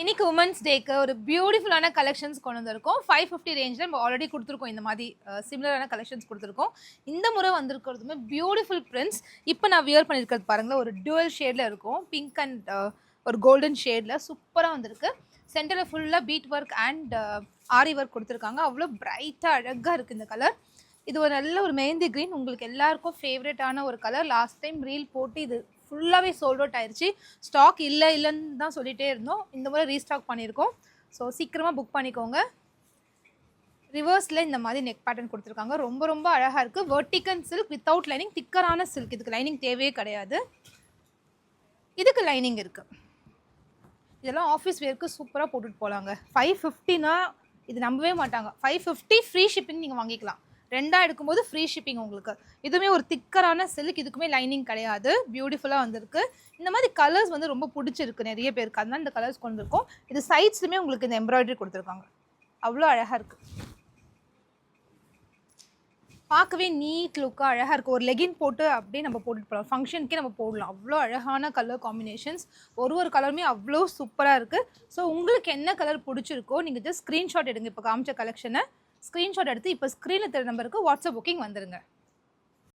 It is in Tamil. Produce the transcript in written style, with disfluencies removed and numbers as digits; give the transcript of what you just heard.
இன்னைக்கு உமன்ஸ் டேக்கு ஒரு பியூட்டிஃபுல்லான கலெக்ஷன்ஸ் கொண்டு வந்திருக்கோம். 550 ரேஞ்சில் நம்ம ஆல்ரெடி கொடுத்துருக்கோம். இந்த மாதிரி சிமிலரான கலெக்ஷன்ஸ் கொடுத்துருக்கோம். இந்த முறை வந்திருக்கிறதுமே பியூட்டிஃபுல் பிரிண்ட்ஸ். இப்போ நான் வியர் பண்ணியிருக்கிறது பாருங்களேன், ஒரு டுவல் ஷேடில் இருக்கும். பிங்க் அண்ட் ஒரு கோல்டன் ஷேடில் சூப்பராக வந்திருக்கு. சென்டரில் ஃபுல்லாக beat work and aari work கொடுத்துருக்காங்க. அவ்வளோ பிரைட்டாக அழகாக இருக்குது இந்த கலர். இது ஒரு நல்ல ஒரு மெஹந்தி க்ரீன். உங்களுக்கு எல்லாருக்கும் ஃபேவரட்டான ஒரு கலர். லாஸ்ட் டைம் ரீல் போட்டு இது ஃபுல்லாகவே சோல்ட் அவுட் ஆயிடுச்சு. ஸ்டாக் இல்லைன்னு தான் சொல்லிகிட்டே இருந்தோம். இந்த முறை ரீஸ்டாக் பண்ணியிருக்கோம். ஸோ சீக்கிரமாக புக் பண்ணிக்கோங்க. ரிவர்ஸில் இந்த மாதிரி நெக் பேட்டர்ன் கொடுத்துருக்காங்க. ரொம்ப ரொம்ப அழகாக இருக்குது. வெர்டிக்கன் சில்க் வித்தவுட் லைனிங், திக்கரான சில்க். இதுக்கு லைனிங் தேவையே கிடையாது. இதுக்கு லைனிங் இருக்குது. இதெல்லாம் ஆஃபீஸ் வேர்க்கு சூப்பராக போட்டுட்டு போகலாங்க. 550னா இது நம்பவே மாட்டாங்க. 550 ஃப்ரீ ஷிப்பிங் நீங்கள் வாங்கிக்கலாம். ரெண்டாக எடுக்கும்போது ஃப்ரீ ஷிப்பிங் உங்களுக்கு. இதுவுமே ஒரு திக்கரான சில்க். இதுக்குமே லைனிங் கிடையாது. பியூட்டிஃபுல்லாக வந்திருக்கு. இந்த மாதிரி கலர்ஸ் வந்து ரொம்ப பிடிச்சிருக்கு நிறைய பேருக்கு. அதனால இந்த கலர்ஸ் கொண்டு இருக்கோம். இது சைட்ஸ்லுமே உங்களுக்கு இந்த எம்ப்ராய்டரி கொடுத்துருக்காங்க. அவ்வளோ அழகாக இருக்குது. பார்க்கவே நீட் லுக்காக அழகாக இருக்குது. ஒரு லெகின் போட்டு அப்படியே நம்ம போட்டுட்டு போகலாம். ஃபங்க்ஷனுக்கே நம்ம போடலாம். அவ்வளோ அழகான கலர் காம்பினேஷன்ஸ். ஒரு கலருமே அவ்வளோ சூப்பராக இருக்குது. ஸோ உங்களுக்கு என்ன கலர் பிடிச்சிருக்கோ நீங்கள் ஜஸ்ட் ஸ்க்ரீன்ஷாட் எடுங்க. இப்போ காமிச்ச கலெக்ஷனை ஸ்க்ரீன்ஷாட் எடுத்து இப்போ ஸ்க்ரீனில் தெரிய நம்பருக்கு வாட்ஸ்அப் புக்கிங் வந்துடுங்க.